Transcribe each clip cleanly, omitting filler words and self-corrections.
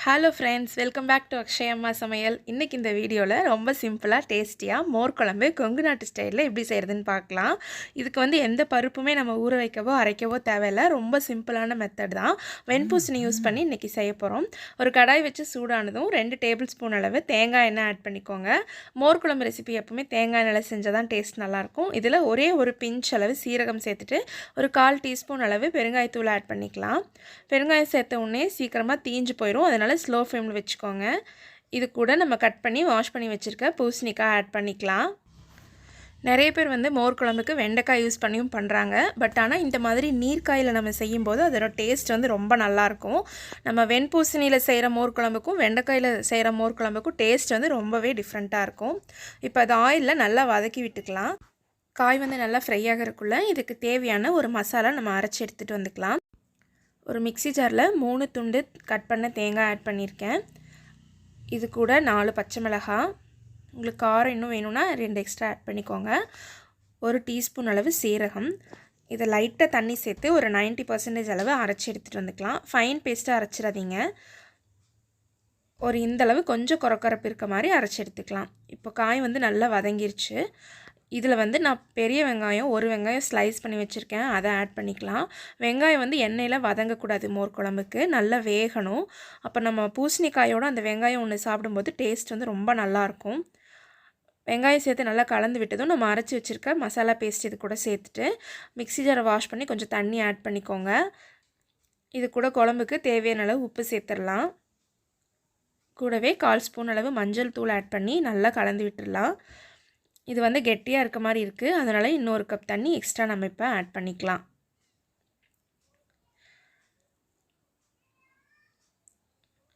Hello friends, welcome back to Akshay அம்மா சமையல். இன்றைக்கி இந்த வீடியோவில் ரொம்ப சிம்பிளாக டேஸ்டியாக மோர் குழம்பு கொங்கு நாட்டு ஸ்டைலில் எப்படி செய்கிறதுன்னு பார்க்கலாம். இதுக்கு எந்த பருப்புமே நம்ம ஊற வைக்கவோ அரைக்கவோ தேவையில்லை. ரொம்ப சிம்பிளான மெத்தட் தான். வெண்பூசணி யூஸ் பண்ணி இன்றைக்கி செய்ய போகிறோம். ஒரு கடாய் வச்சு சூடானதும் 2 டேபிள் ஸ்பூன் அளவு தேங்காய் எண்ணெய் ஆட் பண்ணிக்கோங்க. மோர் குழம்பு ரெசிபி எப்பவுமே தேங்காய் எண்ணெயில் செஞ்சால் தான் டேஸ்ட் நல்லாயிருக்கும். இதில் ஒரே ஒரு பிஞ்ச் அளவு சீரகம் சேர்த்துட்டு ஒரு 1/4 டீஸ்பூன் அளவு பெருங்காயத்தூள் ஆட் பண்ணிக்கலாம். பெருங்காயம் சேர்த்த உடனே சீக்கிரமாக தீஞ்சு போயிடும். அதனால் ஸ்லோ ஃப்ளேமில் வச்சுக்கோங்க. இது கூட நம்ம கட் பண்ணி வாஷ் பண்ணி வச்சுருக்க பூசணிக்காய் ஆட் பண்ணிக்கலாம். நிறைய பேர் மோர் குழம்புக்கு வெண்டைக்காய் யூஸ் பண்ணியும் பண்ணுறாங்க. பட் ஆனால் இந்த மாதிரி நீர்க்காயில் நம்ம செய்யும்போது அதோட டேஸ்ட் ரொம்ப நல்லாயிருக்கும். நம்ம வெண்பூசணியில் செய்கிற மோர் குழம்புக்கும் வெண்டைக்காயில் செய்கிற மோர் குழம்புக்கும் டேஸ்ட் ரொம்பவே டிஃப்ரெண்ட்டாக இருக்கும். இப்போ அது ஆயிலில் நல்லா வதக்கி விட்டுக்கலாம். காய் நல்லா ஃப்ரை ஆகிறதுக்குள்ளே இதுக்கு தேவையான ஒரு மசாலா நம்ம அரைச்சி எடுத்துகிட்டு வந்துக்கலாம். ஒரு மிக்ஸி ஜாரில் 3 துண்டு கட் பண்ண தேங்காய் ஆட் பண்ணியிருக்கேன். இது கூட 4 பச்சை மிளகாய், உங்களுக்கு காரம் இன்னும் வேணும்னா 2 எக்ஸ்ட்ரா ஆட் பண்ணிக்கோங்க. 1 டீஸ்பூன் அளவு சீரகம். இதை லைட்டாக தண்ணி சேர்த்து ஒரு 90% அளவு அரைச்சி எடுத்துகிட்டு வந்துக்கலாம். ஃபைன் பேஸ்ட்டாக அரைச்சிடாதீங்க. ஒரு இந்தளவு கொஞ்சம் கொரக்கொரப்பு இருக்க மாதிரி அரைச்சி எடுத்துக்கலாம். இப்போ காய் நல்லா வதங்கிருச்சு. இதில் நான் பெரிய வெங்காயம் 1 வெங்காயம் ஸ்லைஸ் பண்ணி வச்சுருக்கேன், அதை ஆட் பண்ணிக்கலாம். வெங்காயம் எண்ணெயில் வதங்கக்கூடாது, மோர் குழம்புக்கு நல்லா வேகணும். அப்போ நம்ம பூசணிக்காயோடு அந்த வெங்காயம் ஒன்று சாப்பிடும்போது டேஸ்ட் ரொம்ப நல்லாயிருக்கும். வெங்காயம் சேர்த்து நல்லா கலந்து விட்டதும் நம்ம அரைச்சி வச்சுருக்க மசாலா பேஸ்ட் இது கூட சேர்த்துட்டு மிக்ஸி ஜாரை வாஷ் பண்ணி கொஞ்சம் தண்ணி ஆட் பண்ணிக்கோங்க. இது கூட குழம்புக்கு தேவையான அளவு உப்பு சேர்த்துடலாம். கூடவே 1/4 ஸ்பூன் அளவு மஞ்சள் தூள் ஆட் பண்ணி நல்லா கலந்து விட்டுடலாம். இது கெட்டியாக இருக்க மாதிரி இருக்குது, அதனால் இன்னொரு கப் தண்ணி எக்ஸ்ட்ரா நம்ம இப்போ ஆட் பண்ணிக்கலாம்.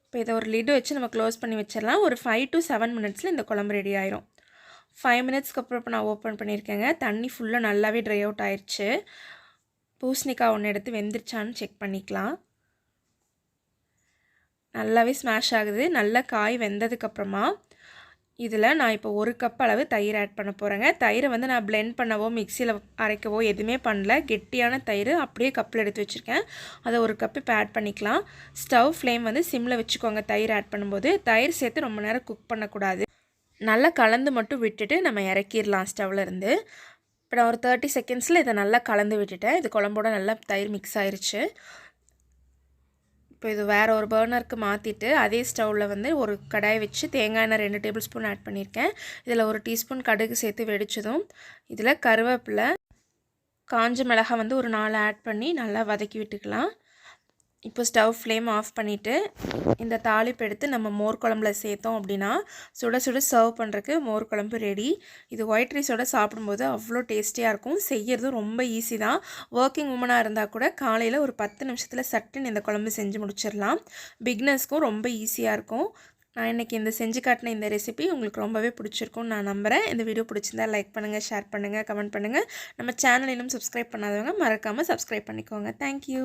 இப்போ இதை ஒரு லிட் வச்சு நம்ம க்ளோஸ் பண்ணி வச்சிடலாம். ஒரு 5 to 7 மினிட்ஸில் இந்த குழம்பு ரெடி ஆயிரும். 5 மினிட்ஸ்க்கு அப்புறம் இப்போ நான் ஓப்பன் பண்ணியிருக்கேங்க. தண்ணி ஃபுல்லாக நல்லாவே ட்ரை அவுட் ஆயிடுச்சு. பூசணிக்காய் ஒன்று எடுத்து வெந்துருச்சான்னு செக் பண்ணிக்கலாம். நல்லாவே ஸ்மாஷ் ஆகுது. நல்லா காய் வெந்ததுக்கப்புறமா இதில் நான் இப்போ 1 கப் அளவு தயிர் ஆட் பண்ண போகிறேங்க. தயிரை நான் பிளெண்ட் பண்ணவோ மிக்சியில் அரைக்கவோ எதுவுமே பண்ணல. கெட்டியான தயிர் அப்படியே கப்பில் எடுத்து வச்சுருக்கேன். அதை 1 கப் இப்போ ஆட் பண்ணிக்கலாம். ஸ்டவ் ஃப்ளேம் சிம்மில் வச்சுக்கோங்க. தயிர் ஆட் பண்ணும்போது தயிர் சேர்த்து ரொம்ப நேரம் குக் பண்ணக்கூடாது. நல்லா கலந்து மட்டும் விட்டுட்டு நம்ம இறக்கிடலாம் ஸ்டவ்லேருந்து. இப்போ நான் ஒரு 30 செகண்ட்ஸில் இதை நல்லா கலந்து விட்டுட்டேன். இது குழம்போட நல்லா தயிர் மிக்ஸ் ஆயிடுச்சு. இப்போ இது வேறு ஒரு பர்னருக்கு மாற்றிட்டு அதே ஸ்டவ்வில் ஒரு கடாய் வச்சு தேங்காய் எண்ணெய் 2 டேபிள் ஸ்பூன் ஆட் பண்ணியிருக்கேன். இதில் 1 டீஸ்பூன் கடுகு சேர்த்து வெடிச்சதும் இதில் கருவேப்பிலை, காஞ்ச மிளகாய் ஒரு 4 ஆட் பண்ணி நல்லா வதக்கி விட்டுக்கலாம். இப்போ ஸ்டவ் ஃப்ளேம் ஆஃப் பண்ணிவிட்டு இந்த தாளிப்பு எடுத்து நம்ம மோர் குழம்புல சேர்த்தோம் அப்படின்னா சுட சுட சர்வ் பண்ணுறதுக்கு மோர் குழம்பு ரெடி. இது ஒயிட் ரைஸோடு சாப்பிடும்போது அவ்வளோ டேஸ்டியாக இருக்கும். செய்கிறதும் ரொம்ப ஈஸி தான். ஒர்க்கிங் உமனாக இருந்தால் கூட காலையில் ஒரு 10 நிமிஷத்தில் சட்டுன்னு இந்த குழம்பு செஞ்சு முடிச்சிடலாம். பிக்னஸ்க்கும் ரொம்ப ஈஸியாக இருக்கும். நான் இன்றைக்கி இந்த செஞ்சு காட்டின இந்த ரெசிபி உங்களுக்கு ரொம்பவே பிடிச்சிருக்கும்னு நான் நம்புகிறேன். இந்த வீடியோ பிடிச்சிருந்தா லைக் பண்ணுங்கள், ஷேர் பண்ணுங்கள், கமெண்ட் பண்ணுங்கள். நம்ம சேனல் இன்னும் சப்ஸ்கிரைப் பண்ணாதவங்க மறக்காமல் சப்ஸ்கிரைப் பண்ணிக்கோங்க. தேங்க்யூ.